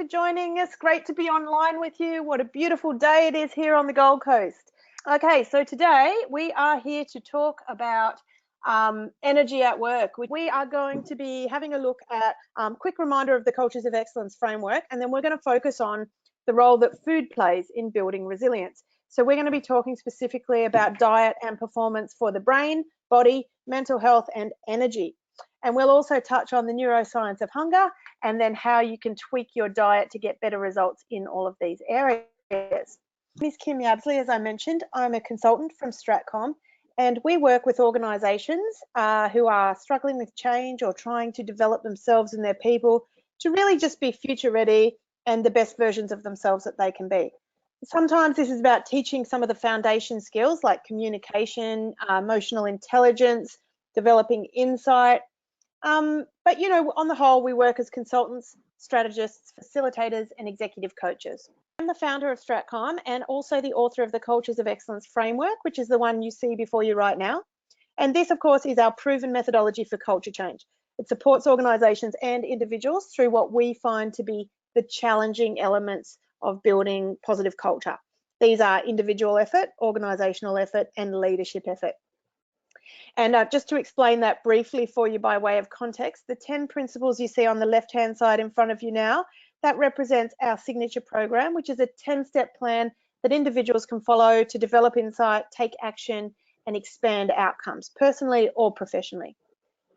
for joining us. Great to be online with you. What a beautiful day it is here on the Gold Coast. Okay, so today we are here to talk about energy at work. We are going to be having a look at quick reminder of the Cultures of Excellence framework, and then we're going to focus on the role that food plays in building resilience. So we're going to be talking specifically about diet and performance for the brain, body, mental health, and energy. And we'll also touch on the neuroscience of hunger and then how you can tweak your diet to get better results in all of these areas. My name is Kim Yabsley, as I mentioned. I'm a consultant from Stratcom, and we work with organisations who are struggling with change or trying to develop themselves and their people to really just be future ready and the best versions of themselves that they can be. Sometimes this is about teaching some of the foundation skills like communication, emotional intelligence, developing insight. But, you know, on the whole, we work as consultants, strategists, facilitators, and executive coaches. I'm the founder of Stratcom and also the author of the Cultures of Excellence framework, which is the one you see before you right now. And this, of course, is our proven methodology for culture change. It supports organisations and individuals through what we find to be the challenging elements of building positive culture. These are individual effort, organisational effort, and leadership effort. And just to explain that briefly for you by way of context, the 10 principles you see on the left-hand side in front of you now, that represents our signature program, which is a 10-step plan that individuals can follow to develop insight, take action, and expand outcomes, personally or professionally.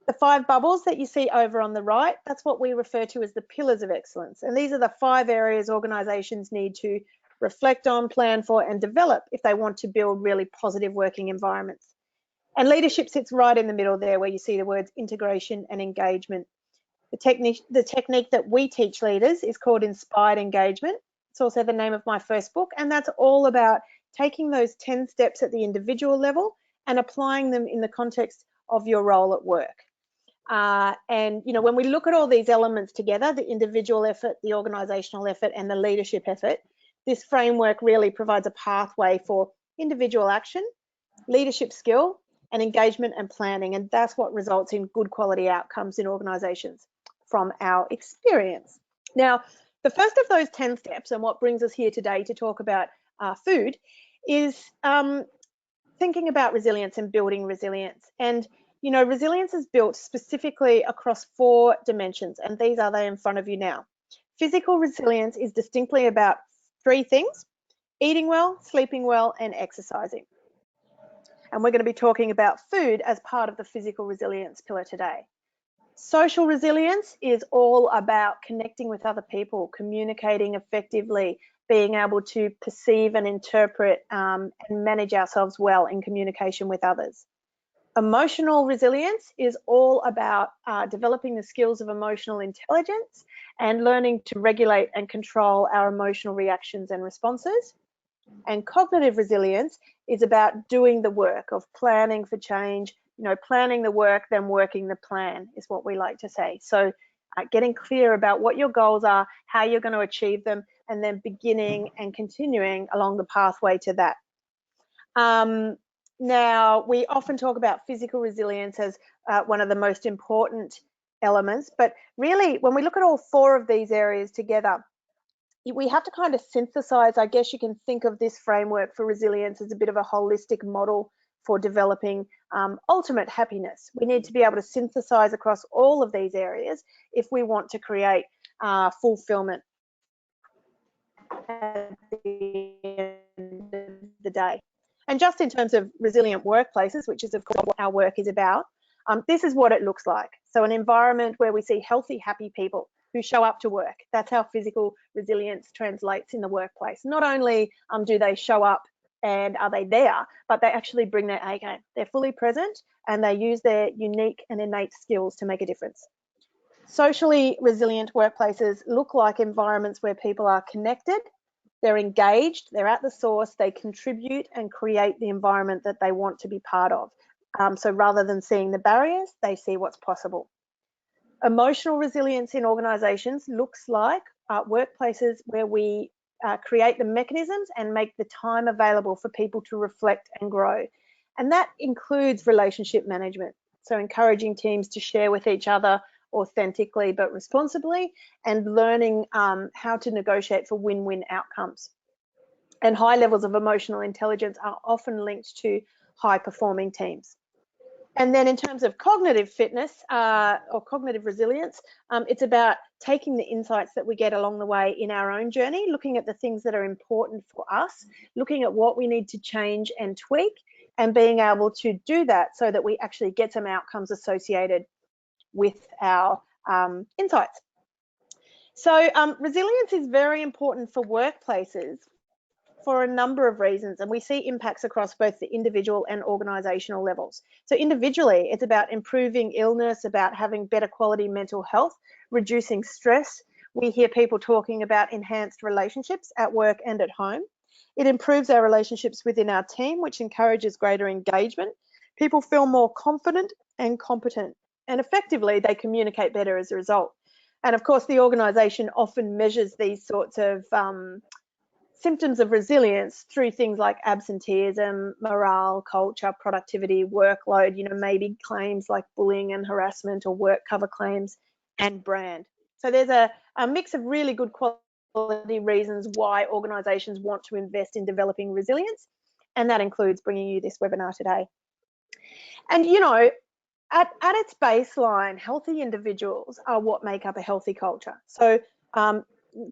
The 5 bubbles that you see over on the right, that's what we refer to as the pillars of excellence. And these are the 5 areas organisations need to reflect on, plan for, and develop if they want to build really positive working environments. And leadership sits right in the middle there where you see the words integration and engagement. The technique that we teach leaders is called inspired engagement. It's also the name of my first book, and that's all about taking those 10 steps at the individual level and applying them in the context of your role at work. And, you know, when we look at all these elements together, the individual effort, the organisational effort, and the leadership effort, this framework really provides a pathway for individual action, leadership skill, and engagement and planning, and that's what results in good quality outcomes in organisations from our experience. Now, the first of those 10 steps, and what brings us here today to talk about food, is thinking about resilience and building resilience. And, you know, resilience is built specifically across 4 dimensions, and these are they in front of you now. Physical resilience is distinctly about 3 things: eating well, sleeping well, and exercising. And we're going to be talking about food as part of the physical resilience pillar today. Social resilience is all about connecting with other people, communicating effectively, being able to perceive and interpret and manage ourselves well in communication with others. Emotional resilience is all about developing the skills of emotional intelligence and learning to regulate and control our emotional reactions and responses. And cognitive resilience is about doing the work of planning for change, you know, planning the work, then working the plan is what we like to say. So getting clear about what your goals are, how you're going to achieve them, and then beginning and continuing along the pathway to that. Now, we often talk about physical resilience as one of the most important elements, but really when we look at all 4 of these areas together, we have to kind of synthesize. I guess you can think of this framework for resilience as a bit of a holistic model for developing ultimate happiness. We need to be able to synthesize across all of these areas if we want to create fulfillment at the end of the day. And just in terms of resilient workplaces, which is of course what our work is about, this is what it looks like. So an environment where we see healthy, happy people who show up to work. That's how physical resilience translates in the workplace. Not only do they show up and are they there, but they actually bring their A game. They're fully present and they use their unique and innate skills to make a difference. Socially resilient workplaces look like environments where people are connected, they're engaged, they're at the source, they contribute and create the environment that they want to be part of. So rather than seeing the barriers, they see what's possible. Emotional resilience in organisations looks like workplaces where we create the mechanisms and make the time available for people to reflect and grow. And that includes relationship management. So encouraging teams to share with each other authentically but responsibly, and learning how to negotiate for win-win outcomes. And high levels of emotional intelligence are often linked to high-performing teams. And then in terms of cognitive fitness or cognitive resilience, it's about taking the insights that we get along the way in our own journey, looking at the things that are important for us, looking at what we need to change and tweak, and being able to do that so that we actually get some outcomes associated with our insights. So resilience is very important for workplaces for a number of reasons, and we see impacts across both the individual and organizational levels. So individually, it's about improving illness, about having better quality mental health, reducing stress. We hear people talking about enhanced relationships at work and at home. It improves our relationships within our team, which encourages greater engagement. People feel more confident and competent, and effectively they communicate better as a result. And of course, the organization often measures these sorts of symptoms of resilience through things like absenteeism, morale, culture, productivity, workload, maybe claims like bullying and harassment or work cover claims, and brand. So there's a mix of really good quality reasons why organizations want to invest in developing resilience, and that includes bringing you this webinar today. And at its baseline, healthy individuals are what make up a healthy culture. So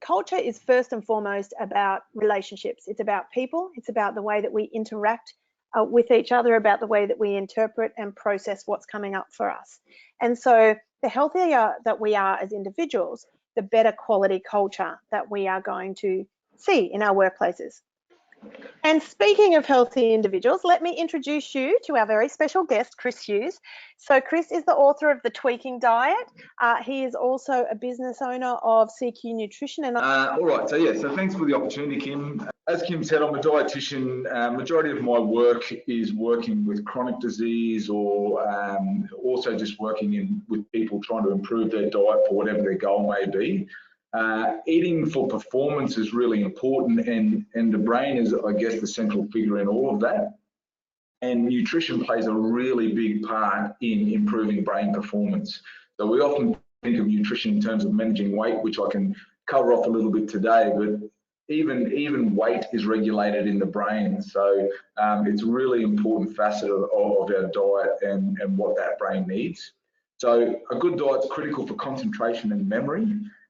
culture is first and foremost about relationships. It's about people. It's about the way that we interact with each other, about the way that we interpret and process what's coming up for us. And so the healthier that we are as individuals, the better quality culture that we are going to see in our workplaces. And speaking of healthy individuals, let me introduce you to our very special guest, Chris Hughes. So Chris is the author of The Tweaking Diet. He is also a business owner of CQ Nutrition. And all right, so thanks for the opportunity, Kim. As Kim said, I'm a dietitian. Majority of my work is working with chronic disease, or also just working with people trying to improve their diet for whatever their goal may be. Eating for performance is really important, and the brain is, I guess, the central figure in all of that. And nutrition plays a really big part in improving brain performance. So we often think of nutrition in terms of managing weight, which I can cover off a little bit today, but even weight is regulated in the brain. So it's a really important facet of our diet and what that brain needs. So a good diet is critical for concentration and memory.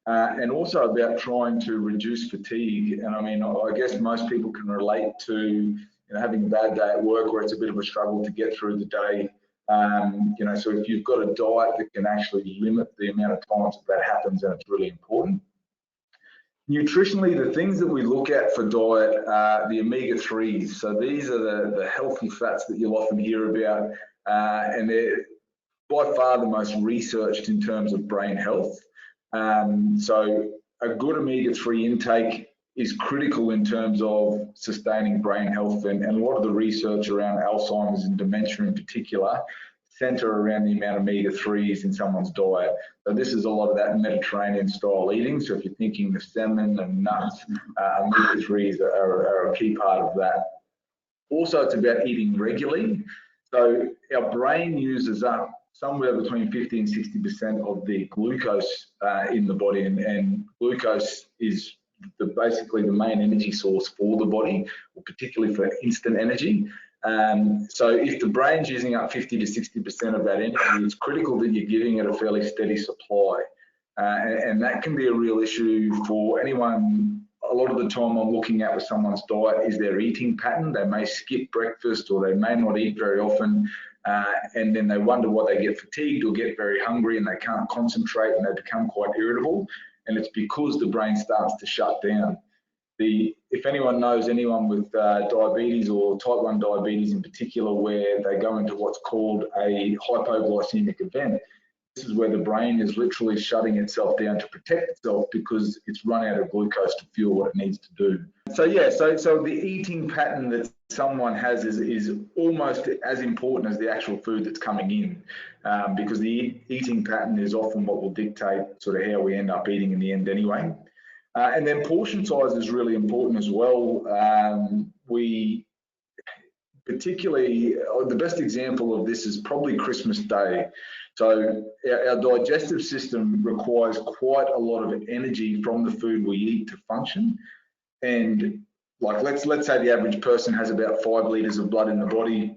And also about trying to reduce fatigue. And I mean, I guess most people can relate to having a bad day at work where it's a bit of a struggle to get through the day. So if you've got a diet that can actually limit the amount of times that happens, then it's really important. Nutritionally, the things that we look at for diet are the omega-3s. So these are the healthy fats that you'll often hear about, and they're by far the most researched in terms of brain health. So a good omega-3 intake is critical in terms of sustaining brain health, and a lot of the research around Alzheimer's and dementia in particular center around the amount of omega-3s in someone's diet. So this is a lot of that Mediterranean style eating. So if you're thinking of salmon and nuts, omega-3s are a key part of that. Also, it's about eating regularly. So our brain uses up somewhere between 50 and 60% of the glucose in the body, and glucose is basically the main energy source for the body, or particularly for instant energy. So if the brain's using up 50 to 60% of that energy, it's critical that you're giving it a fairly steady supply. And that can be a real issue for anyone. A lot of the time I'm looking at with someone's diet is their eating pattern. They may skip breakfast, or they may not eat very often. And then they wonder why they get fatigued or get very hungry and they can't concentrate and they become quite irritable. And it's because the brain starts to shut down. If anyone knows anyone with diabetes, or type 1 diabetes in particular, where they go into what's called a hypoglycemic event, this is where the brain is literally shutting itself down to protect itself because it's run out of glucose to fuel what it needs to do. So yeah, so the eating pattern that someone has is almost as important as the actual food that's coming in, because the eating pattern is often what will dictate sort of how we end up eating in the end anyway. And then portion size is really important as well. particularly the best example of this is probably Christmas Day. So our digestive system requires quite a lot of energy from the food we eat to function. And like let's say the average person has about 5 litres of blood in the body.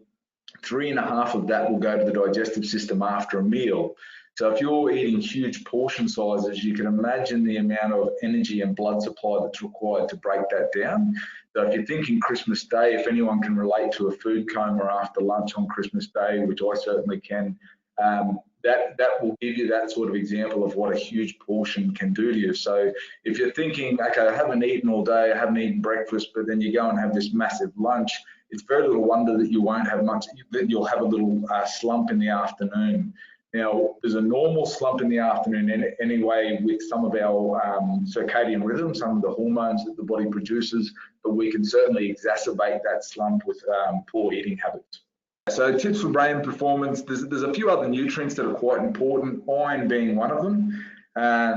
3.5 of that will go to the digestive system after a meal. So if you're eating huge portion sizes, you can imagine the amount of energy and blood supply that's required to break that down. So if you're thinking Christmas Day, if anyone can relate to a food coma after lunch on Christmas Day, which I certainly can, that will give you that sort of example of what a huge portion can do to you. So if you're thinking, okay, I haven't eaten all day, I haven't eaten breakfast, but then you go and have this massive lunch, it's very little wonder that you won't have much, that you'll have a little slump in the afternoon. Now, there's a normal slump in the afternoon anyway with some of our circadian rhythms, some of the hormones that the body produces, but we can certainly exacerbate that slump with poor eating habits. So tips for brain performance, there's a few other nutrients that are quite important, iron being one of them.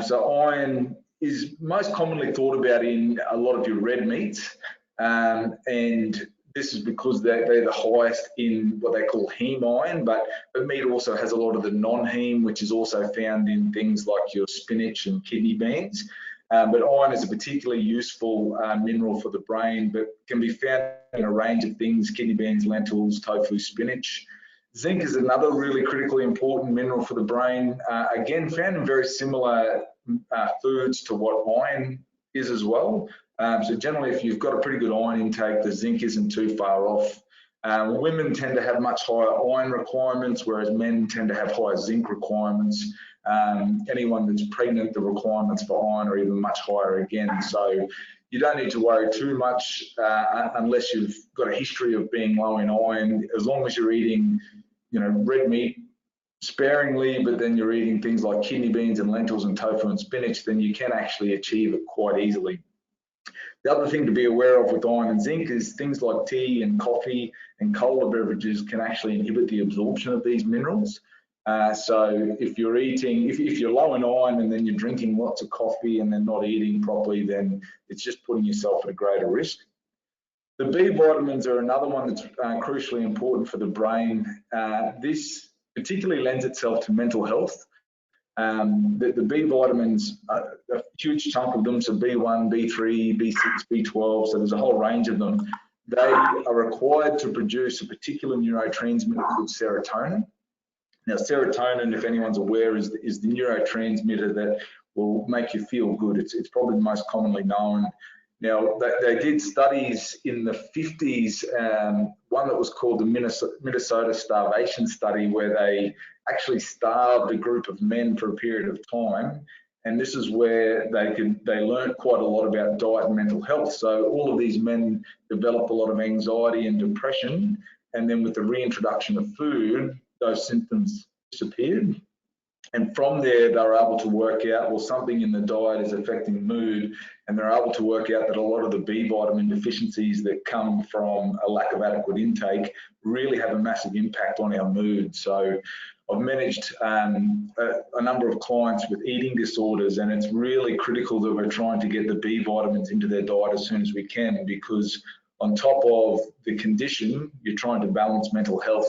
So iron is most commonly thought about in a lot of your red meats, and this is because they're the highest in what they call heme iron, but meat also has a lot of the non-heme, which is also found in things like your spinach and kidney beans. But iron is a particularly useful mineral for the brain, but can be found in a range of things: kidney beans, lentils, tofu, spinach. Zinc is another really critically important mineral for the brain, again found in very similar foods to what iron is as well. So generally, if you've got a pretty good iron intake, the zinc isn't too far off. Women tend to have much higher iron requirements, whereas men tend to have higher zinc requirements. Anyone that's pregnant, the requirements for iron are even much higher again. So you don't need to worry too much unless you've got a history of being low in iron. As long as you're eating, red meat sparingly, but then you're eating things like kidney beans and lentils and tofu and spinach, then you can actually achieve it quite easily. The other thing to be aware of with iron and zinc is things like tea and coffee and cola beverages can actually inhibit the absorption of these minerals. So if you're eating, if you're low in iron and then you're drinking lots of coffee and then not eating properly, then it's just putting yourself at a greater risk. The B vitamins are another one that's crucially important for the brain. This particularly lends itself to mental health. The B vitamins, a huge chunk of them, so B1, B3, B6, B12, so there's a whole range of them. They are required to produce a particular neurotransmitter called serotonin. Now, serotonin, if anyone's aware, is the neurotransmitter that will make you feel good. It's probably the most commonly known. Now, they did studies in the 50s, one that was called the Minnesota starvation study, where they actually starved a group of men for a period of time. And this is where they learned quite a lot about diet and mental health. So all of these men developed a lot of anxiety and depression. And then with the reintroduction of food, those symptoms disappeared. And from there, they were able to work out, well, something in the diet is affecting mood, and they're able to work out that a lot of the B vitamin deficiencies that come from a lack of adequate intake really have a massive impact on our mood. So I've managed a number of clients with eating disorders, and it's really critical that we're trying to get the B vitamins into their diet as soon as we can, because on top of the condition, you're trying to balance mental health,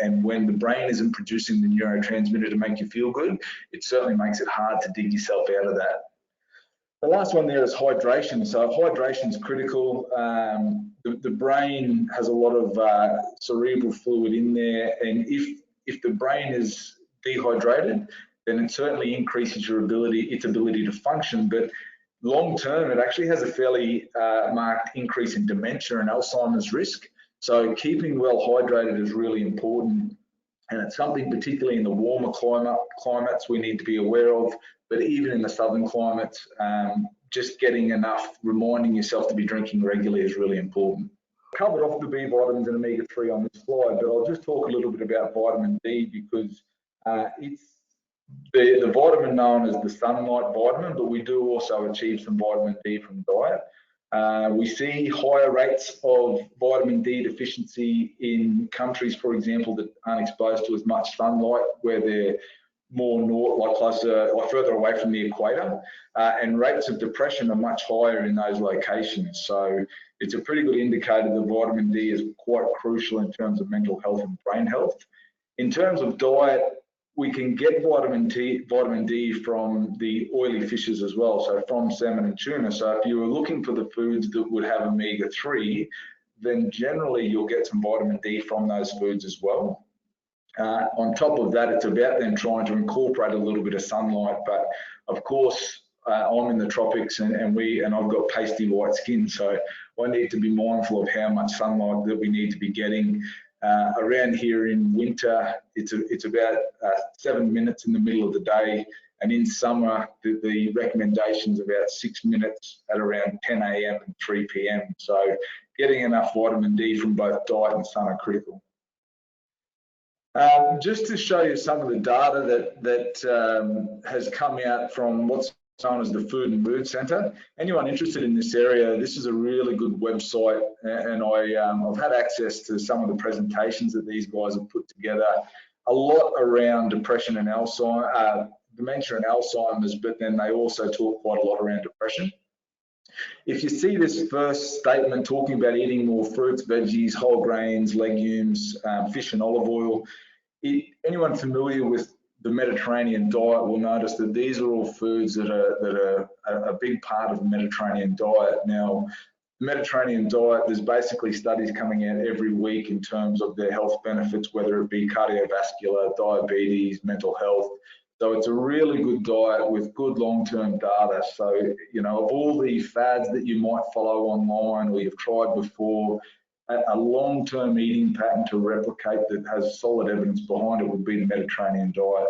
and when the brain isn't producing the neurotransmitter to make you feel good, it certainly makes it hard to dig yourself out of that. The last one there is hydration. So hydration is critical. The brain has a lot of cerebral fluid in there, and if the brain is dehydrated, then it certainly increases its ability to function, but long term, it actually has a fairly marked increase in dementia and Alzheimer's risk. So keeping well hydrated is really important. And it's something particularly in the warmer climates we need to be aware of. But even in the southern climates, just getting enough, reminding yourself to be drinking regularly is really important. I covered off the B vitamins and omega-3 on this slide, but I'll just talk a little bit about vitamin D, because it's the vitamin known as the sunlight vitamin, but we do also achieve some vitamin D from diet. We see higher rates of vitamin D deficiency in countries, for example, that aren't exposed to as much sunlight, where they're more north, further away from the equator, and rates of depression are much higher in those locations. So it's a pretty good indicator that vitamin D is quite crucial in terms of mental health and brain health. In terms of diet, we can get vitamin D from the oily fishes as well, so from salmon and tuna. So if you were looking for the foods that would have omega-3, then generally you'll get some vitamin D from those foods as well. On top of that, it's about them trying to incorporate a little bit of sunlight. But of course, I'm in the tropics and I've got pasty white skin, so I need to be mindful of how much sunlight that we need to be getting. Around here in winter, it's about 7 minutes in the middle of the day, and in summer, the recommendation's about 6 minutes at around 10 a.m. and 3 p.m. So getting enough vitamin D from both diet and sun are critical. Just to show you some of the data that has come out from what's known as the Food and Mood Centre. Anyone interested in this area, this is a really good website, and I've had access to some of the presentations that these guys have put together. A lot around depression and dementia and Alzheimer's, but then they also talk quite a lot around depression. If you see this first statement talking about eating more fruits, veggies, whole grains, legumes, fish and olive oil, anyone familiar with the Mediterranean diet will notice that these are all foods that are a big part of the Mediterranean diet. Now, the Mediterranean diet, there's basically studies coming out every week in terms of their health benefits, whether it be cardiovascular, diabetes, mental health. So it's a really good diet with good long-term data. So, you know, of all the fads that you might follow online or you've tried before, a long-term eating pattern to replicate that has solid evidence behind it would be the Mediterranean diet.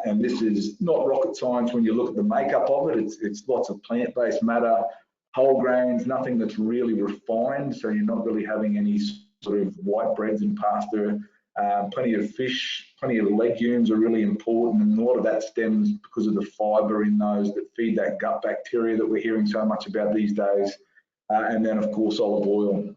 And this is not rocket science when you look at the makeup of it. It's lots of plant-based matter, whole grains, nothing that's really refined. So you're not really having any sort of white breads and pasta. Plenty of fish, plenty of legumes are really important, and a lot of that stems because of the fibre in those that feed that gut bacteria that we're hearing so much about these days. And then, of course, olive oil.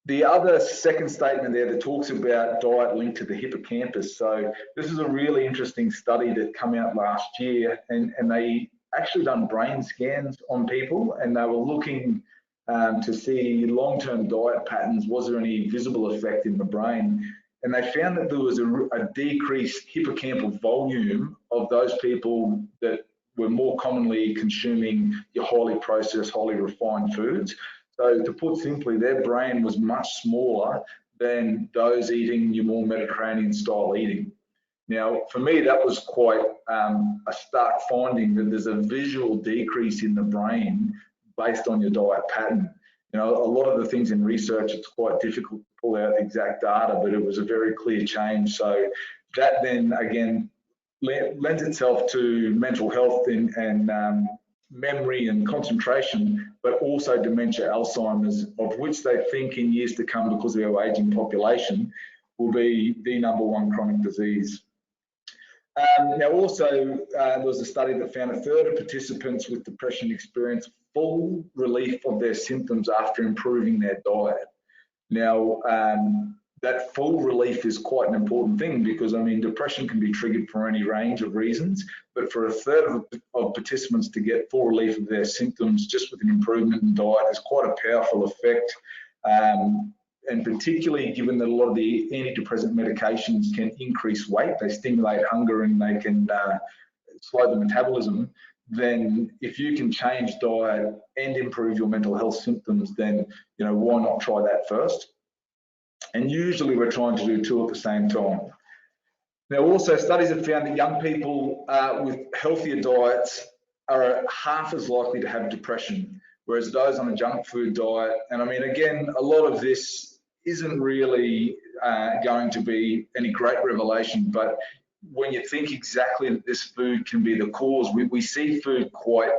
The other second statement there that talks about diet linked to the hippocampus. So this is a really interesting study that came out last year, and they actually done brain scans on people, and they were looking to see long-term diet patterns. Was there any visible effect in the brain? And they found that there was a decreased hippocampal volume of those people that were more commonly consuming your highly processed, highly refined foods. So to put simply, their brain was much smaller than those eating your more Mediterranean style eating. Now, for me, that was quite a stark finding, that there's a visual decrease in the brain based on your diet pattern. You know, a lot of the things in research, it's quite difficult to pull out exact data, but it was a very clear change. So that then again lends itself to mental health and memory and concentration, but also dementia, Alzheimer's, of which they think in years to come, because of our aging population, will be the #1 chronic disease. Now also, there was a study that found a third of participants with depression experienced full relief of their symptoms after improving their diet. Now, that full relief is quite an important thing, because, I mean, depression can be triggered for any range of reasons, but for a third of participants to get full relief of their symptoms just with an improvement in diet is quite a powerful effect. And particularly given that a lot of the antidepressant medications can increase weight, they stimulate hunger and they can slow the metabolism, then if you can change diet and improve your mental health symptoms, then, you know, why not try that first? And usually we're trying to do two at the same time. Now, also studies have found that young people with healthier diets are half as likely to have depression, whereas those on a junk food diet, and I mean, again, a lot of this isn't really going to be any great revelation, but when you think exactly that this food can be the cause, we see food quite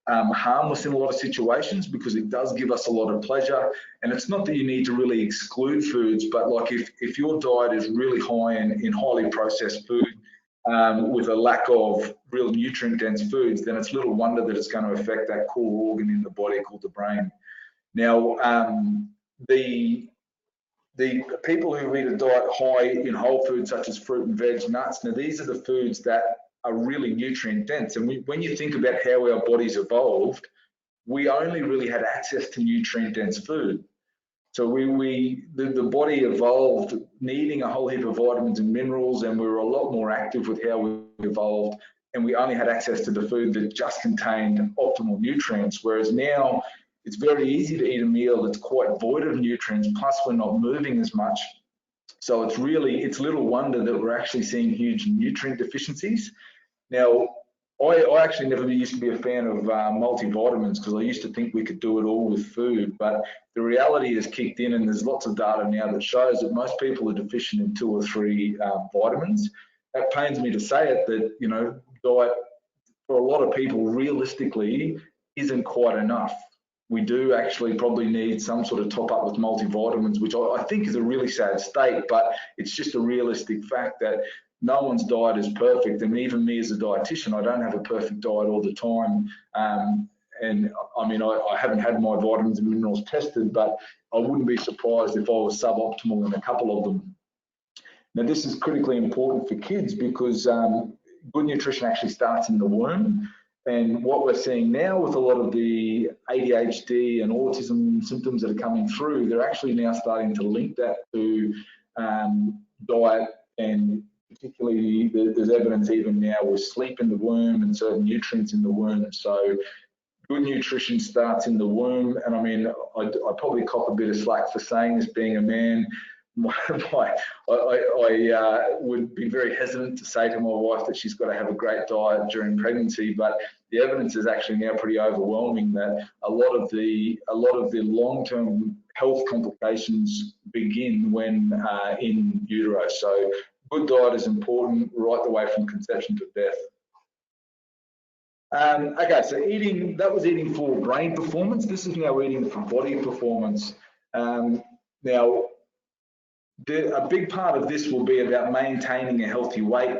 harmless in a lot of situations, because it does give us a lot of pleasure. And it's not that you need to really exclude foods, but like if your diet is really high in highly processed food with a lack of real nutrient dense foods, then it's little wonder that it's going to affect that core organ in the body called the brain. Now, the people who eat a diet high in whole foods such as fruit and veg, nuts, now these are the foods that are really nutrient dense. And when you think about how our bodies evolved, we only really had access to nutrient-dense food. So the body evolved needing a whole heap of vitamins and minerals, and we were a lot more active with how we evolved, and we only had access to the food that just contained optimal nutrients, whereas now it's very easy to eat a meal that's quite void of nutrients, plus we're not moving as much. So it's little wonder that we're actually seeing huge nutrient deficiencies. Now, I actually never used to be a fan of multivitamins because I used to think we could do it all with food, but the reality has kicked in, and there's lots of data now that shows that most people are deficient in 2 or 3 vitamins. That pains me to say it, that, you know, diet for a lot of people realistically isn't quite enough. We do actually probably need some sort of top up with multivitamins, which I think is a really sad state, but it's just a realistic fact that no one's diet is perfect. And even me as a dietitian, I don't have a perfect diet all the time. And I mean, I haven't had my vitamins and minerals tested, but I wouldn't be surprised if I was suboptimal in a couple of them. Now, this is critically important for kids because good nutrition actually starts in the womb. And what we're seeing now with a lot of the ADHD and autism symptoms that are coming through, they're actually now starting to link that to diet, and particularly there's evidence even now with sleep in the womb and certain nutrients in the womb. So good nutrition starts in the womb. And I mean, I probably cop a bit of slack for saying this, being a man. I would be very hesitant to say to my wife that she's got to have a great diet during pregnancy, but the evidence is actually now pretty overwhelming that a lot of the long-term health complications begin when in utero. So good diet is important right the way from conception to death. Okay, so that was eating for brain performance. This is now eating for body performance. Now, a big part of this will be about maintaining a healthy weight.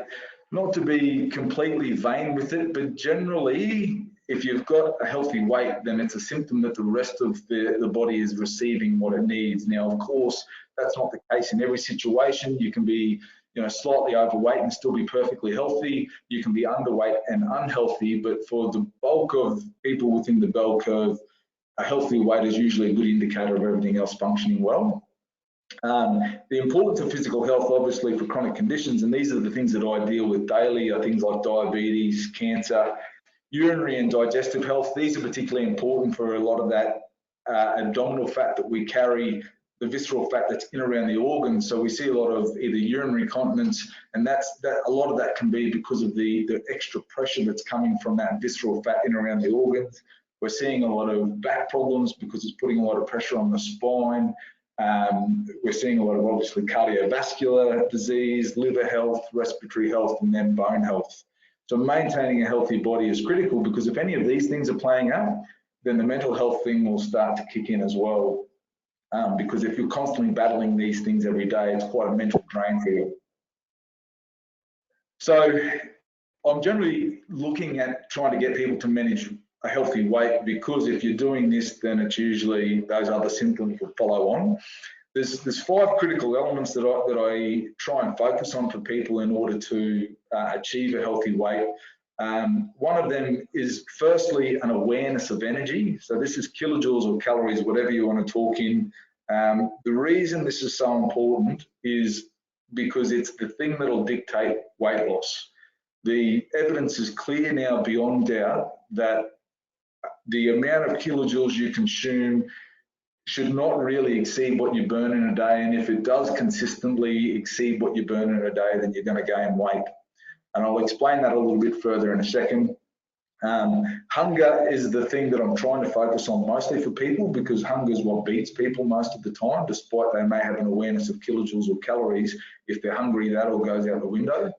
Not to be completely vain with it, but generally, if you've got a healthy weight, then it's a symptom that the rest of the body is receiving what it needs. Now, of course, that's not the case in every situation. You can be, you know, slightly overweight and still be perfectly healthy. You can be underweight and unhealthy, but for the bulk of people within the bell curve, a healthy weight is usually a good indicator of everything else functioning well. The importance of physical health, obviously, for chronic conditions, and these are the things that I deal with daily, are things like diabetes, cancer, urinary and digestive health. These are particularly important for a lot of that abdominal fat that we carry, the visceral fat that's in around the organs. So we see a lot of either urinary incontinence, and a lot of that can be because of the extra pressure that's coming from that visceral fat in around the organs. We're seeing a lot of back problems because it's putting a lot of pressure on the spine. We're seeing a lot of obviously cardiovascular disease, liver health, respiratory health, and then bone health. So maintaining a healthy body is critical because if any of these things are playing out, then the mental health thing will start to kick in as well. Because if you're constantly battling these things every day, it's quite a mental drain for you. So I'm generally looking at trying to get people to manage a healthy weight, because if you're doing this, then it's usually those other symptoms will follow on. There's 5 critical elements that I try and focus on for people in order to achieve a healthy weight. One of them is firstly an awareness of energy. So this is kilojoules or calories, whatever you want to talk in. The reason this is so important is because it's the thing that will dictate weight loss. The evidence is clear now beyond doubt that the amount of kilojoules you consume should not really exceed what you burn in a day. And if it does consistently exceed what you burn in a day, then you're going to gain weight. And I'll explain that a little bit further in a second. Hunger is the thing that I'm trying to focus on mostly for people, because hunger is what beats people most of the time, despite they may have an awareness of kilojoules or calories. If they're hungry, that all goes out the window.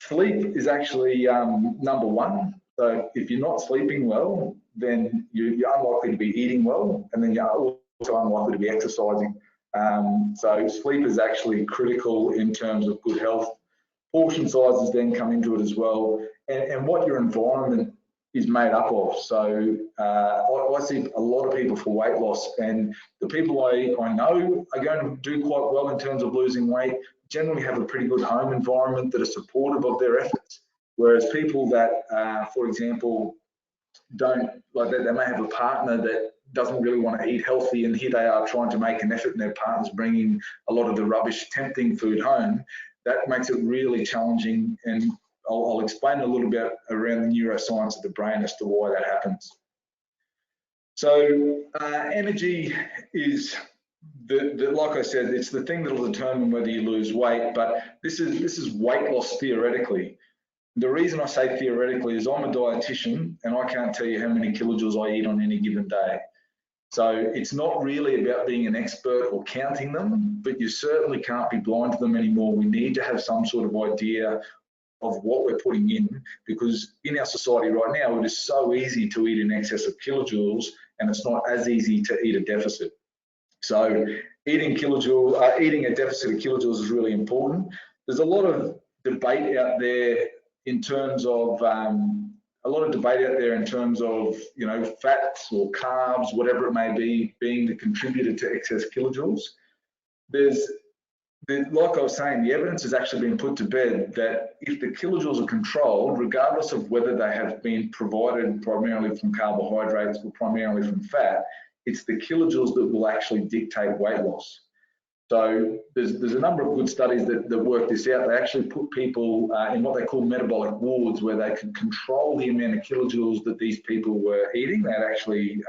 Sleep is actually number 1. So if you're not sleeping well, then you're unlikely to be eating well, and then you're also unlikely to be exercising. So sleep is actually critical in terms of good health. Portion sizes then come into it as well, and what your environment is made up of. So I see a lot of people for weight loss, and the people I know are going to do quite well in terms of losing weight generally have a pretty good home environment that are supportive of their efforts. Whereas people that, for example, don't, like that, they may have a partner that doesn't really want to eat healthy, and here they are trying to make an effort and their partner's bringing a lot of the rubbish, tempting food home. That makes it really challenging, and I'll explain a little bit around the neuroscience of the brain as to why that happens. So energy is, like I said, it's the thing that will determine whether you lose weight, but this is weight loss theoretically. The reason I say theoretically is I'm a dietitian and I can't tell you how many kilojoules I eat on any given day. So it's not really about being an expert or counting them, but you certainly can't be blind to them anymore. We need to have some sort of idea of what we're putting in, because in our society right now, it is so easy to eat in excess of kilojoules, and it's not as easy to eat a deficit. So eating a deficit of kilojoules is really important. There's a lot of debate out there in terms of you know, fats or carbs, whatever it may be, being the contributor to excess kilojoules. Like I was saying, the evidence has actually been put to bed that if the kilojoules are controlled, regardless of whether they have been provided primarily from carbohydrates or primarily from fat, it's the kilojoules that will actually dictate weight loss. So there's a number of good studies that work this out. They actually put people in what they call metabolic wards, where they could control the amount of kilojoules that these people were eating. They had actually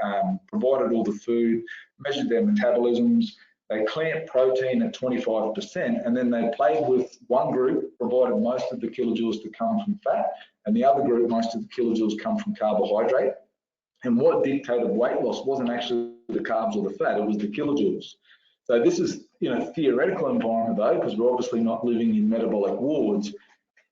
provided all the food, measured their metabolisms. They clamped protein at 25%, and then they played with one group, provided most of the kilojoules to come from fat, and the other group, most of the kilojoules come from carbohydrate. And what dictated weight loss wasn't actually the carbs or the fat, it was the kilojoules. So this is, you know, theoretical environment though, because we're obviously not living in metabolic wards.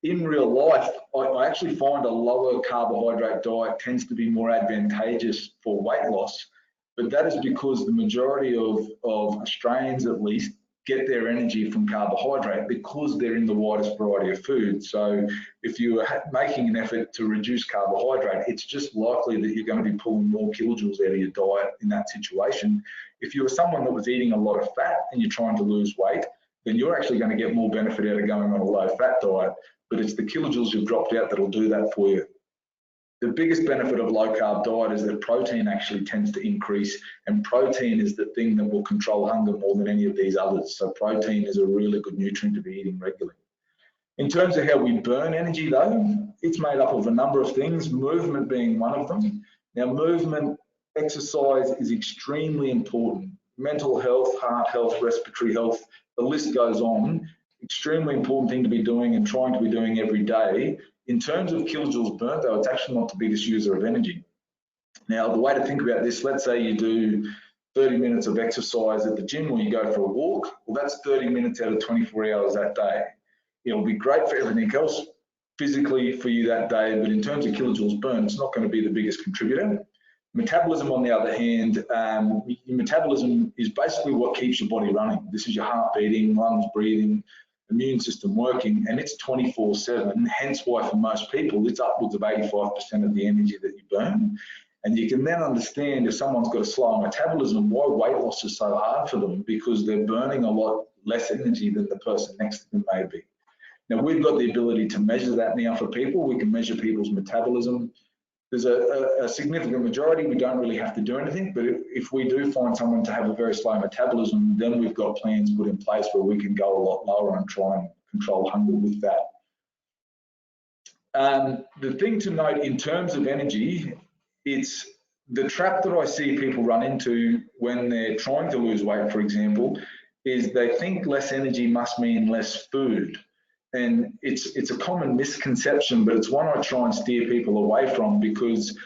In real life, I actually find a lower carbohydrate diet tends to be more advantageous for weight loss, but that is because the majority of Australians, at least, get their energy from carbohydrate because they're in the widest variety of foods. So if you are making an effort to reduce carbohydrate, it's just likely that you're going to be pulling more kilojoules out of your diet in that situation. If you were someone that was eating a lot of fat and you're trying to lose weight, then you're actually going to get more benefit out of going on a low fat diet, but it's the kilojoules you've dropped out that'll do that for you. The biggest benefit of low carb diet is that protein actually tends to increase, and protein is the thing that will control hunger more than any of these others. So protein is a really good nutrient to be eating regularly. In terms of how we burn energy though, it's made up of a number of things, movement being one of them. Now movement, exercise is extremely important. Mental health, heart health, respiratory health, the list goes on. Extremely important thing to be doing and trying to be doing every day. In terms of kilojoules burnt though, it's actually not the biggest user of energy. Now, the way to think about this, let's say you do 30 minutes of exercise at the gym or you go for a walk, well, that's 30 minutes out of 24 hours that day. It'll be great for everything else physically for you that day, but in terms of kilojoules burned, it's not going to be the biggest contributor. Metabolism, on the other hand, your metabolism is basically what keeps your body running. This is your heart beating, lungs breathing, immune system working, and it's 24/7, hence why for most people it's upwards of 85% of the energy that you burn. And you can then understand if someone's got a slower metabolism, why weight loss is so hard for them, because they're burning a lot less energy than the person next to them may be. Now, we've got the ability to measure that now for people. We can measure people's metabolism. There's a significant majority, we don't really have to do anything, but if we do find someone to have a very slow metabolism, then we've got plans put in place where we can go a lot lower and try and control hunger with that. The thing to note in terms of energy, it's the trap that I see people run into when they're trying to lose weight, for example, is they think less energy must mean less food. And it's a common misconception, but it's one I try and steer people away from, because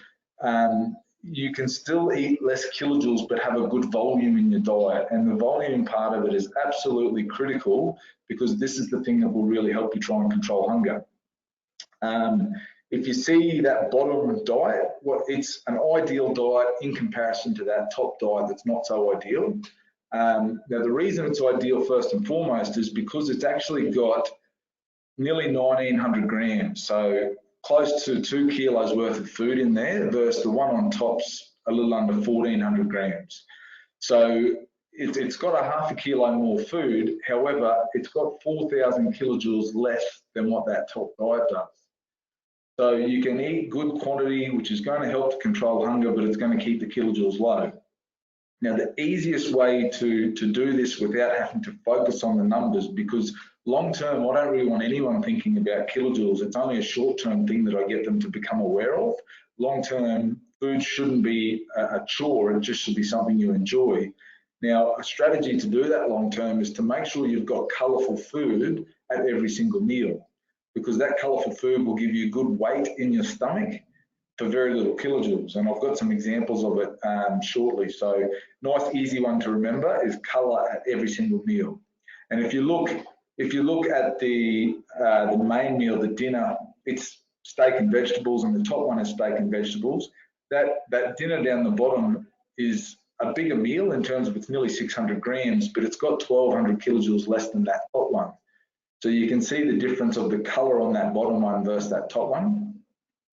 you can still eat less kilojoules but have a good volume in your diet. And the volume part of it is absolutely critical, because this is the thing that will really help you try and control hunger. If you see that bottom diet, it's an ideal diet in comparison to that top diet that's not so ideal. Now, the reason it's ideal first and foremost is because it's actually got nearly 1,900 grams, so close to 2 kilos worth of food in there, versus the one on top's a little under 1,400 grams. So it's got a half a kilo more food. However, it's got 4,000 kilojoules less than what that top diet does. So you can eat good quantity, which is going to help to control hunger, but it's going to keep the kilojoules low. Now, the easiest way to do this without having to focus on the numbers, because long term, I don't really want anyone thinking about kilojoules. It's only a short term thing that I get them to become aware of. Long term, food shouldn't be a chore, it just should be something you enjoy. Now, a strategy to do that long term is to make sure you've got colourful food at every single meal, because that colourful food will give you good weight in your stomach for very little kilojoules. And I've got some examples of it shortly. So nice, easy one to remember is colour at every single meal. And if you look at the main meal, the dinner, it's steak and vegetables, and the top one is steak and vegetables. That dinner down the bottom is a bigger meal in terms of it's nearly 600 grams, but it's got 1200 kilojoules less than that top one. So you can see the difference of the colour on that bottom one versus that top one.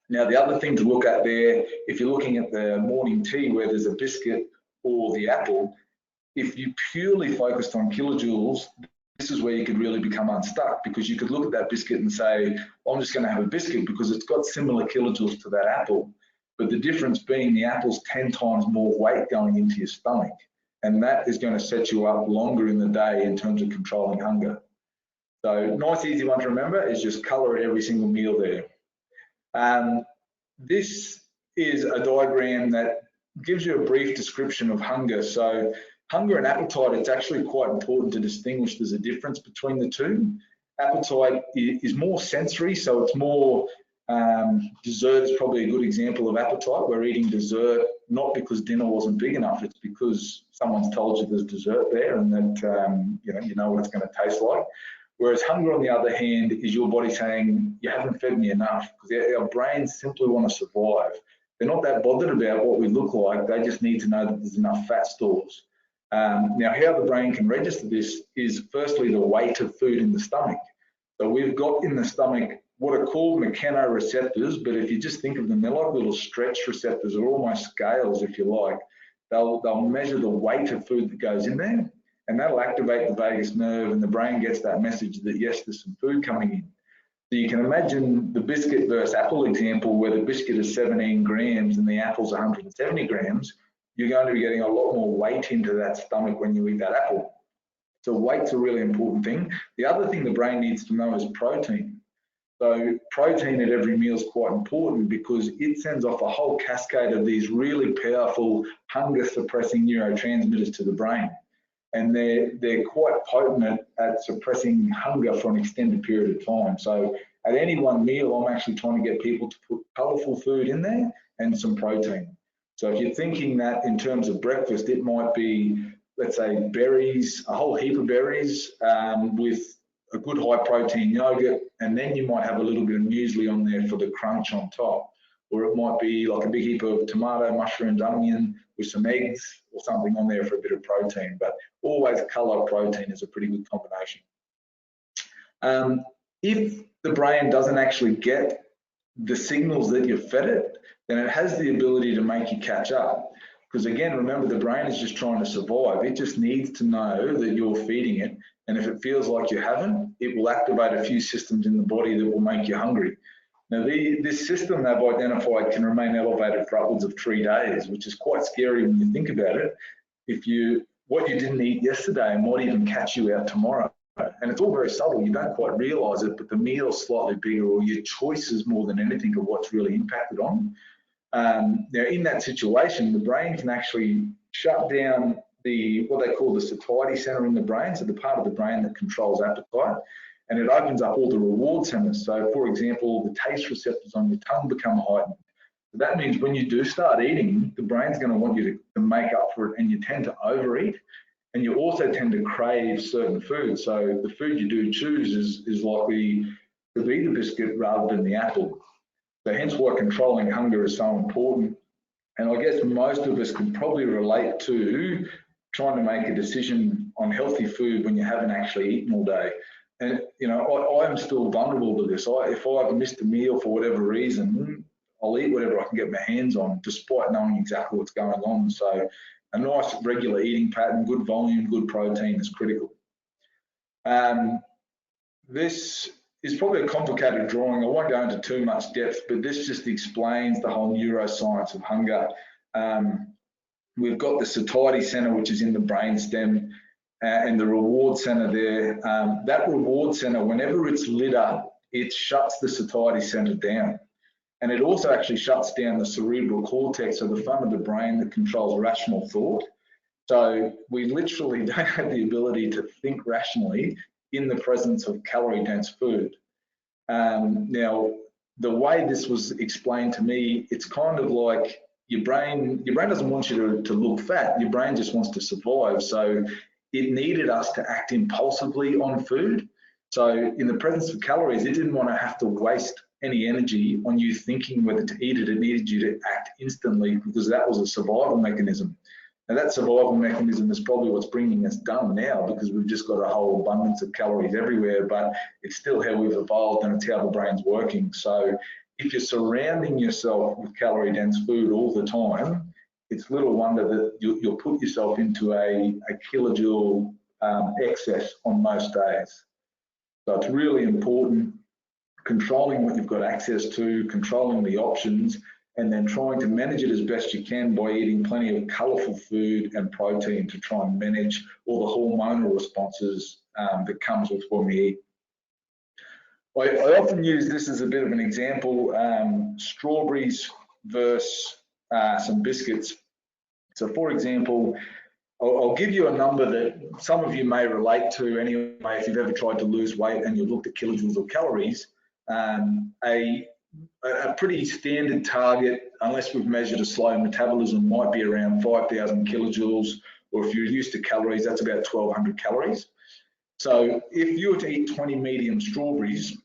Now, the other thing to look at there, if you're looking at the morning tea where there's a biscuit or the apple, if you purely focused on kilojoules, this is where you could really become unstuck, because you could look at that biscuit and say, I'm just going to have a biscuit because it's got similar kilojoules to that apple. But the difference being the apple's 10 times more weight going into your stomach. And that is going to set you up longer in the day in terms of controlling hunger. So nice, easy one to remember is just colour at every single meal there. This is a diagram that gives you a brief description of hunger. So hunger and appetite, it's actually quite important to distinguish. There's a difference between the two. Appetite is more sensory, so it's more dessert is probably a good example of appetite. We're eating dessert not because dinner wasn't big enough, it's because someone's told you there's dessert there and that you know what it's going to taste like. Whereas hunger, on the other hand, is your body saying, you haven't fed me enough, because our brains simply want to survive. They're not that bothered about what we look like, they just need to know that there's enough fat stores. Now, how the brain can register this is firstly the weight of food in the stomach. So we've got in the stomach what are called mechanoreceptors, but if you just think of them, they're like little stretch receptors, or almost scales, if you like. They'll measure the weight of food that goes in there, and that'll activate the vagus nerve, and the brain gets that message that yes, there's some food coming in. So you can imagine the biscuit versus apple example, where the biscuit is 17 grams and the apple's 170 grams, you're going to be getting a lot more weight into that stomach when you eat that apple. So weight's a really important thing. The other thing the brain needs to know is protein. So protein at every meal is quite important because it sends off a whole cascade of these really powerful hunger suppressing neurotransmitters to the brain. And they're quite potent at suppressing hunger for an extended period of time. So at any one meal, I'm actually trying to get people to put colourful food in there and some protein. So if you're thinking that in terms of breakfast, it might be, let's say, berries, a whole heap of berries with a good high protein yogurt, and then you might have a little bit of muesli on there for the crunch on top. Or it might be like a big heap of tomato, mushrooms, onion with some eggs or something on there for a bit of protein. But always colour protein is a pretty good combination. If the brain doesn't actually get the signals that you've fed it, then it has the ability to make you catch up. Because again, remember, the brain is just trying to survive. It just needs to know that you're feeding it. And if it feels like you haven't, it will activate a few systems in the body that will make you hungry. Now, this system they've identified can remain elevated for upwards of 3 days, which is quite scary when you think about it. What you didn't eat yesterday might even catch you out tomorrow. And it's all very subtle, you don't quite realise it, but the meal's slightly bigger, or your choices more than anything of what's really impacted on. Now, in that situation, the brain can actually shut down what they call the satiety center in the brain, so the part of the brain that controls appetite, and it opens up all the reward centers. So, for example, the taste receptors on your tongue become heightened. So that means when you do start eating, the brain's going to want you to make up for it, and you tend to overeat, and you also tend to crave certain foods. So the food you do choose is likely to be the biscuit rather than the apple. So hence why controlling hunger is so important. And I guess most of us can probably relate to trying to make a decision on healthy food when you haven't actually eaten all day. And, you know, I am still vulnerable to this. If I've missed a meal for whatever reason, I'll eat whatever I can get my hands on, despite knowing exactly what's going on. So a nice regular eating pattern, good volume, good protein is critical. This is probably a complicated drawing. I won't go into too much depth, but this just explains the whole neuroscience of hunger. We've got the satiety center, which is in the brainstem, and the reward center there. That reward center, whenever it's lit up, it shuts the satiety center down. And it also actually shuts down the cerebral cortex, so the front of the brain that controls rational thought. So we literally don't have the ability to think rationally in the presence of calorie-dense food. Now, the way this was explained to me, it's kind of like your brain doesn't want you to look fat. Your brain just wants to survive. So it needed us to act impulsively on food. So in the presence of calories, it didn't want to have to waste any energy on you thinking whether to eat it. It needed you to act instantly because that was a survival mechanism. Now that survival mechanism is probably what's bringing us down now, because we've just got a whole abundance of calories everywhere, but it's still how we've evolved and it's how the brain's working. So if you're surrounding yourself with calorie-dense food all the time, it's little wonder that you'll put yourself into a kilojoule excess on most days. So it's really important controlling what you've got access to, controlling the options, and then trying to manage it as best you can by eating plenty of colourful food and protein to try and manage all the hormonal responses that comes with when we eat. I often use this as a bit of an example, strawberries versus some biscuits. So for example, I'll give you a number that some of you may relate to anyway if you've ever tried to lose weight and you've looked at kilojoules or calories. A pretty standard target, unless we've measured a slow metabolism, might be around 5,000 kilojoules, or if you're used to calories, that's about 1,200 calories. So if you were to eat 20 medium strawberries,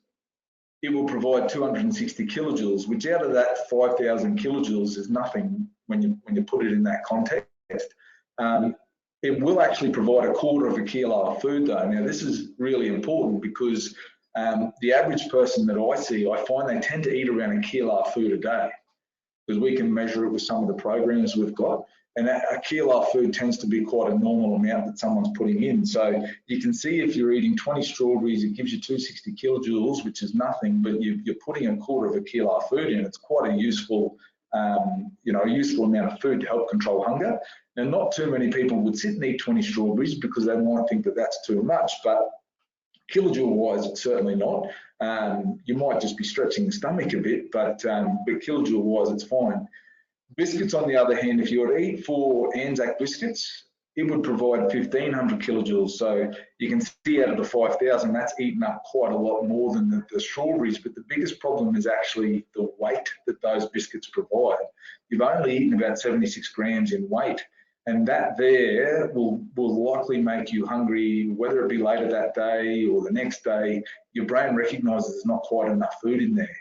it will provide 260 kilojoules, which out of that 5,000 kilojoules is nothing when you put it in that context. It will actually provide 1/4 of a kilo of food though. Now this is really important because the average person that I see, I find they tend to eat around 1 kilo of food a day, because we can measure it with some of the programs we've got. And 1 kilo of food tends to be quite a normal amount that someone's putting in. So you can see if you're eating 20 strawberries, it gives you 260 kilojoules, which is nothing, but you're putting 1/4 of a kilo of food in. It's quite a useful, a useful amount of food to help control hunger. Now, not too many people would sit and eat 20 strawberries because they might think that that's too much, but kilojoule-wise, it's certainly not. You might just be stretching the stomach a bit, but kilojoule-wise, it's fine. Biscuits, on the other hand, if you were to eat 4 Anzac biscuits, it would provide 1,500 kilojoules. So you can see out of the 5,000, that's eaten up quite a lot more than the strawberries. But the biggest problem is actually the weight that those biscuits provide. You've only eaten about 76 grams in weight, and that there will likely make you hungry, whether it be later that day or the next day. Your brain recognises there's not quite enough food in there.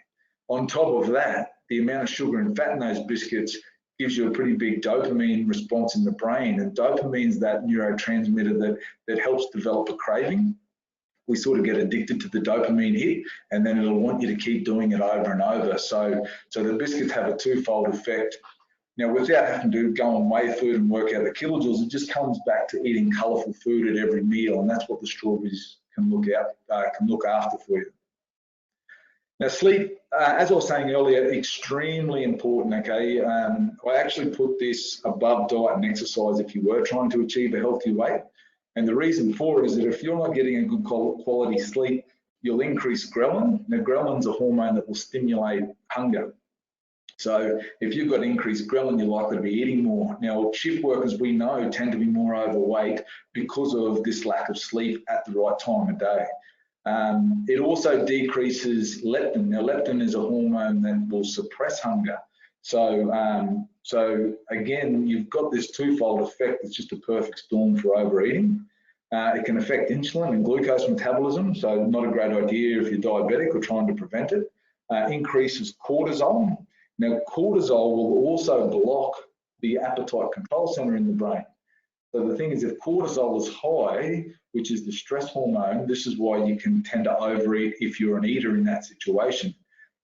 On top of that, the amount of sugar and fat in those biscuits gives you a pretty big dopamine response in the brain. And dopamine's that neurotransmitter that helps develop a craving. We sort of get addicted to the dopamine hit, and then it'll want you to keep doing it over and over. So the biscuits have a twofold effect. Now, without having to go and weigh food and work out the kilojoules, it just comes back to eating colourful food at every meal, and that's what the strawberries can look after for you. Now, sleep, as I was saying earlier, extremely important, okay? I actually put this above diet and exercise if you were trying to achieve a healthy weight. And the reason for it is that if you're not getting a good quality sleep, you'll increase ghrelin. Now, ghrelin's a hormone that will stimulate hunger. So if you've got increased ghrelin, you're likely to be eating more. Now, shift workers, we know, tend to be more overweight because of this lack of sleep at the right time of day. It also decreases leptin. Now, leptin is a hormone that will suppress hunger. So again, you've got this twofold effect. It's just a perfect storm for overeating. It can affect insulin and glucose metabolism, so not a great idea if you're diabetic or trying to prevent it. Increases cortisol. Now, cortisol will also block the appetite control center in the brain. So the thing is, if cortisol is high, which is the stress hormone, this is why you can tend to overeat if you're an eater in that situation.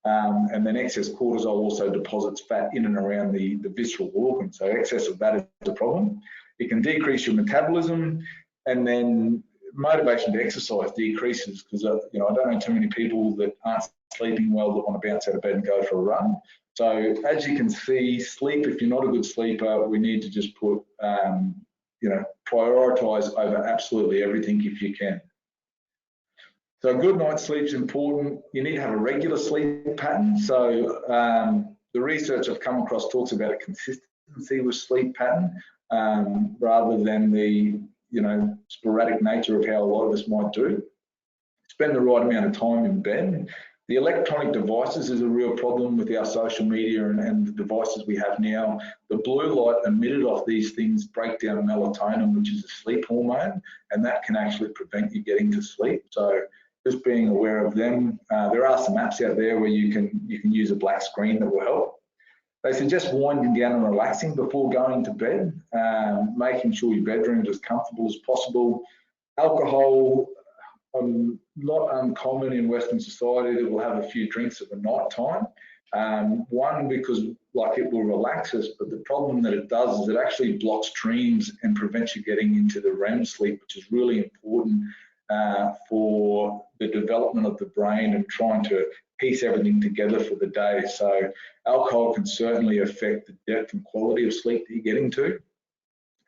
And then excess cortisol also deposits fat in and around the visceral organ. So excess of that is a problem. It can decrease your metabolism. And then motivation to exercise decreases because you know, I don't know too many people that aren't sleeping well that want to bounce out of bed and go for a run. So as you can see, sleep, if you're not a good sleeper, we need to just put, you know, prioritise over absolutely everything if you can. So a good night's sleep is important. You need to have a regular sleep pattern. So the research I've come across talks about a consistency with sleep pattern rather than the, you know, sporadic nature of how a lot of us might do. Spend the right amount of time in bed. The electronic devices is a real problem with our social media and the devices we have now. The blue light emitted off these things break down melatonin, which is a sleep hormone, and that can actually prevent you getting to sleep. So just being aware of them. There are some apps out there where you can use a black screen that will help. They suggest winding down and relaxing before going to bed, making sure your bedroom is as comfortable as possible. Alcohol, not uncommon in Western society that we'll have a few drinks at the night time. One, because like it will relax us, but the problem that it does is it actually blocks dreams and prevents you getting into the REM sleep, which is really important for the development of the brain and trying to piece everything together for the day. So alcohol can certainly affect the depth and quality of sleep that you're getting to.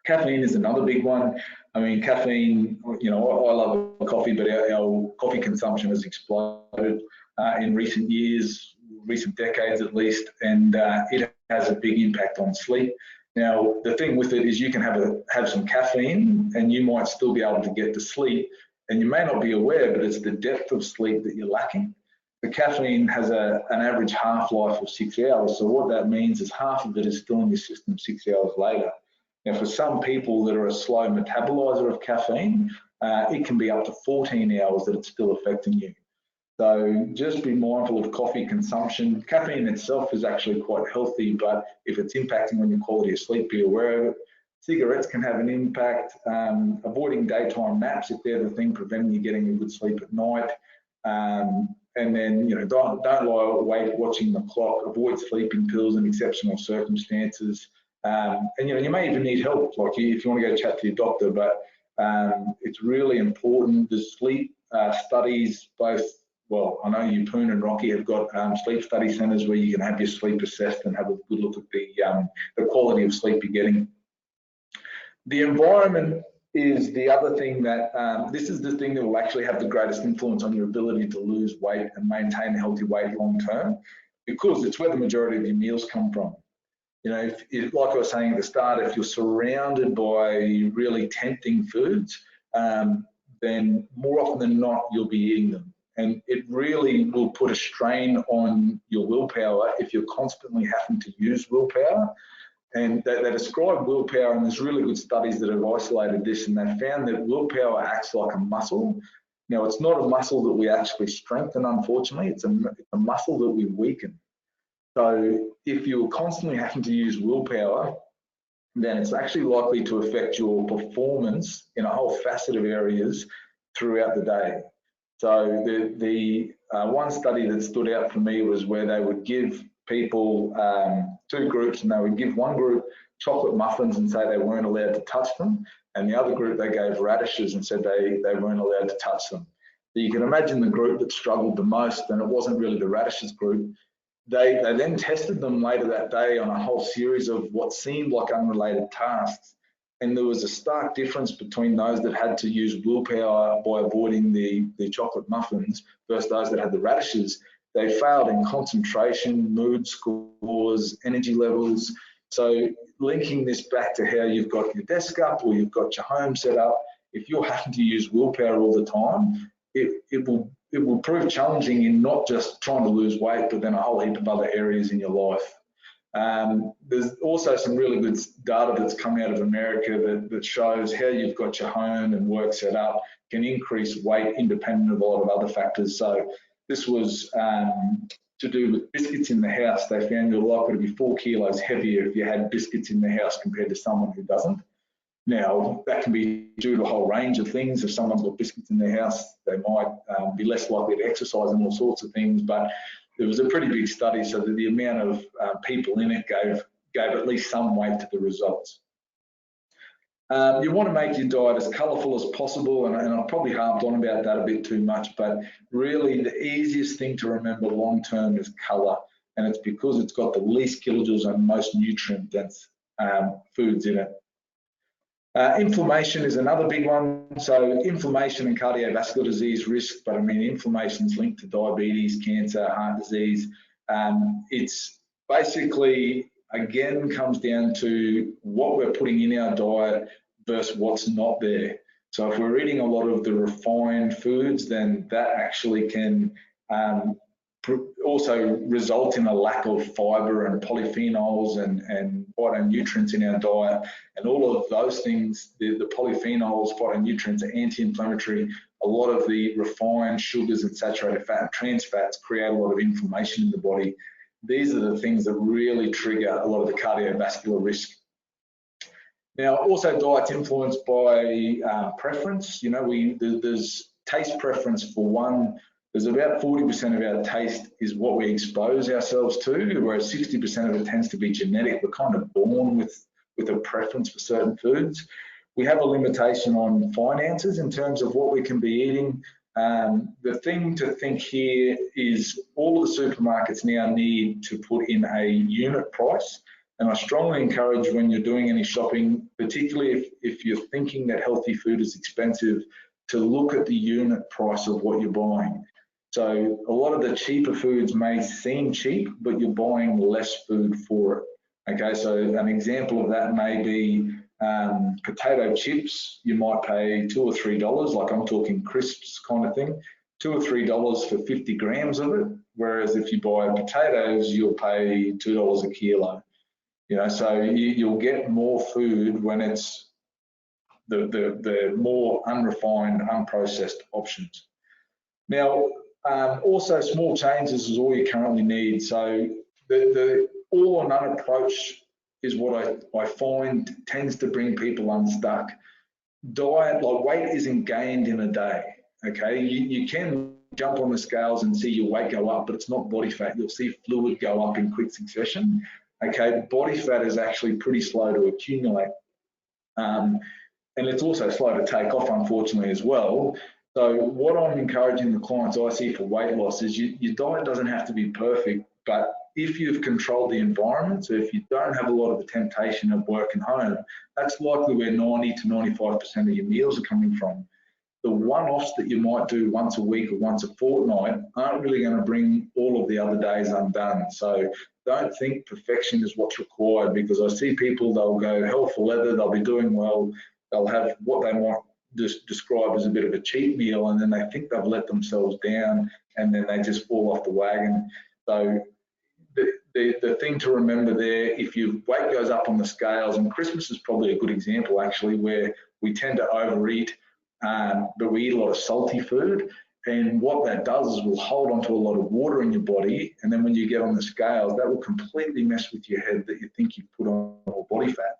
Caffeine is another big one. I mean, caffeine, you know, I love coffee, but our coffee consumption has exploded in recent years, recent decades at least, and it has a big impact on sleep. Now, the thing with it is you can have some caffeine and you might still be able to get to sleep, and you may not be aware, but it's the depth of sleep that you're lacking. The caffeine has an average half-life of 6 hours, so what that means is half of it is still in your system 6 hours later. Now, for some people that are a slow metabolizer of caffeine, it can be up to 14 hours that it's still affecting you. So just be mindful of coffee consumption. Caffeine itself is actually quite healthy, but if it's impacting on your quality of sleep, be aware of it. Cigarettes can have an impact. Avoiding daytime naps, if they're the thing preventing you getting a good sleep at night. And then, you know, don't lie awake watching the clock. Avoid sleeping pills in exceptional circumstances. And, you know, you may even need help, like if you want to go chat to your doctor, but it's really important. The sleep studies, both, well, I know Yeppoon and Rocky have got sleep study centres where you can have your sleep assessed and have a good look at the quality of sleep you're getting. The environment is the other thing that, this is the thing that will actually have the greatest influence on your ability to lose weight and maintain a healthy weight long term, because it's where the majority of your meals come from. You know, if, like I was saying at the start, if you're surrounded by really tempting foods, then more often than not, you'll be eating them. And it really will put a strain on your willpower if you're constantly having to use willpower. And they describe willpower, and there's really good studies that have isolated this, and they found that willpower acts like a muscle. Now, it's not a muscle that we actually strengthen, unfortunately. It's a muscle that we weaken. So if you're constantly having to use willpower, then it's actually likely to affect your performance in a whole facet of areas throughout the day. So the one study that stood out for me was where they would give people two groups, and they would give one group chocolate muffins and say they weren't allowed to touch them, and the other group they gave radishes and said they weren't allowed to touch them. So you can imagine the group that struggled the most, and it wasn't really the radishes group. They then tested them later that day on a whole series of what seemed like unrelated tasks. And there was a stark difference between those that had to use willpower by avoiding the chocolate muffins versus those that had the radishes. They failed in concentration, mood scores, energy levels. So linking this back to how you've got your desk up or you've got your home set up, if you're having to use willpower all the time, it will prove challenging in not just trying to lose weight, but then a whole heap of other areas in your life. There's also some really good data that's come out of America that shows how you've got your home and work set up can increase weight independent of a lot of other factors. So this was to do with biscuits in the house. They found you're likely to be 4 kilos heavier if you had biscuits in the house compared to someone who doesn't. Now, that can be due to a whole range of things. If someone's got biscuits in their house, they might be less likely to exercise and all sorts of things. But there was a pretty big study, so that the amount of people in it gave at least some weight to the results. You want to make your diet as colourful as possible, and I've probably harped on about that a bit too much, but really the easiest thing to remember long term is colour, and it's because it's got the least kilojoules and most nutrient dense foods in it. Inflammation is another big one. So inflammation and cardiovascular disease risk, but I mean inflammation is linked to diabetes, cancer, heart disease. It's basically, again, comes down to what we're putting in our diet versus what's not there. So if we're eating a lot of the refined foods, then that actually can also result in a lack of fiber and polyphenols and phytonutrients in our diet. And all of those things, the polyphenols, phytonutrients are anti-inflammatory. A lot of the refined sugars and saturated fat and trans fats create a lot of inflammation in the body. These are the things that really trigger a lot of the cardiovascular risk. Now, also diet's influenced by preference. You know, there's taste preference for one. There's about 40% of our taste is what we expose ourselves to, whereas 60% of it tends to be genetic. We're kind of born with a preference for certain foods. We have a limitation on finances in terms of what we can be eating. The thing to think here is all of the supermarkets now need to put in a unit price. And I strongly encourage when you're doing any shopping, particularly if you're thinking that healthy food is expensive, to look at the unit price of what you're buying. So a lot of the cheaper foods may seem cheap, but you're buying less food for it. Okay, so an example of that may be potato chips. You might pay $2 or $3, like I'm talking crisps kind of thing, $2 or $3 for 50 grams of it. Whereas if you buy potatoes, you'll pay $2 a kilo. You know, so you'll get more food when it's the more unrefined, unprocessed options. Now, also small changes is all you currently need. So the all or none approach is what I find tends to bring people unstuck. Diet, like weight isn't gained in a day, okay? You can jump on the scales and see your weight go up, but it's not body fat. You'll see fluid go up in quick succession, okay? Body fat is actually pretty slow to accumulate. And it's also slow to take off, unfortunately, as well. So what I'm encouraging the clients I see for weight loss is your diet doesn't have to be perfect, but if you've controlled the environment, so if you don't have a lot of the temptation of work and home, that's likely where 90 to 95% of your meals are coming from. The one-offs that you might do once a week or once a fortnight aren't really going to bring all of the other days undone. So don't think perfection is what's required, because I see people, they'll go hell for leather, they'll be doing well, they'll have what they might just describe as a bit of a cheat meal, and then they think they've let themselves down, and then they just fall off the wagon. So the thing to remember there, if your weight goes up on the scales, and Christmas is probably a good example actually, where we tend to overeat, but we eat a lot of salty food, and what that does is will hold onto a lot of water in your body, and then when you get on the scales, that will completely mess with your head that you think you've put on more body fat.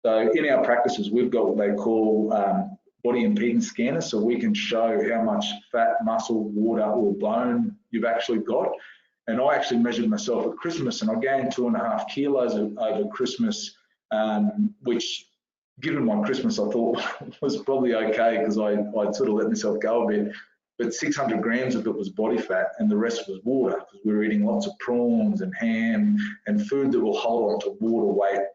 So in our practices, we've got what they call body impedance scanners, so we can show how much fat, muscle, water, or bone you've actually got. And I actually measured myself at Christmas, and I gained 2.5 kilos over Christmas, which, given my Christmas, I thought was probably okay, because I'd sort of let myself go a bit. But 600 grams of it was body fat, and the rest was water, because we were eating lots of prawns and ham and food that will hold on to water weight.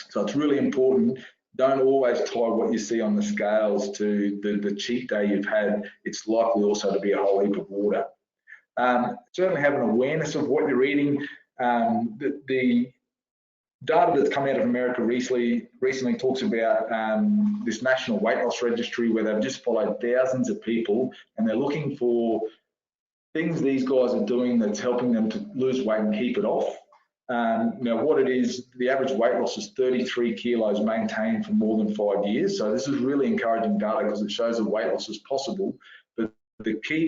So it's really important. Don't always tie what you see on the scales to the cheat day you've had. It's likely also to be a whole heap of water. Certainly have an awareness of what you're eating. The data that's come out of America recently talks about this national weight loss registry, where they've just followed thousands of people, and they're looking for things these guys are doing that's helping them to lose weight and keep it off. Now, what it is, the average weight loss is 33 kilos maintained for more than 5 years. So this is really encouraging data, because it shows that weight loss is possible. But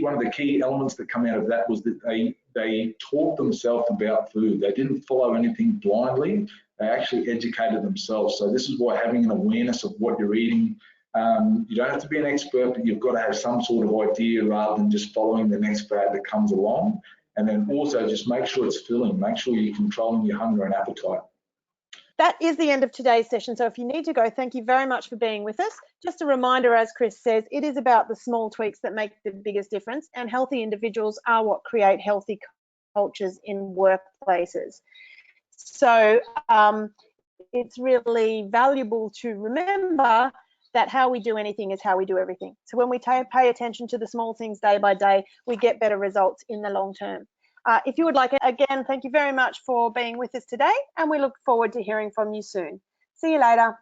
one of the key elements that come out of that was that they taught themselves about food. They didn't follow anything blindly. They actually educated themselves. So this is why having an awareness of what you're eating, you don't have to be an expert, but you've got to have some sort of idea rather than just following the next fad that comes along. And then also just make sure it's filling. Make sure you're controlling your hunger and appetite. that is the end of today's session. So if you need to go, thank you very much for being with us. Just a reminder, as Chris says, it is about the small tweaks that make the biggest difference, and healthy individuals are what create healthy cultures in workplaces. So it's really valuable to remember that how we do anything is how we do everything. So when we pay attention to the small things day by day, we get better results in the long term. If you would like, again, thank you very much for being with us today, and we look forward to hearing from you soon. See you later.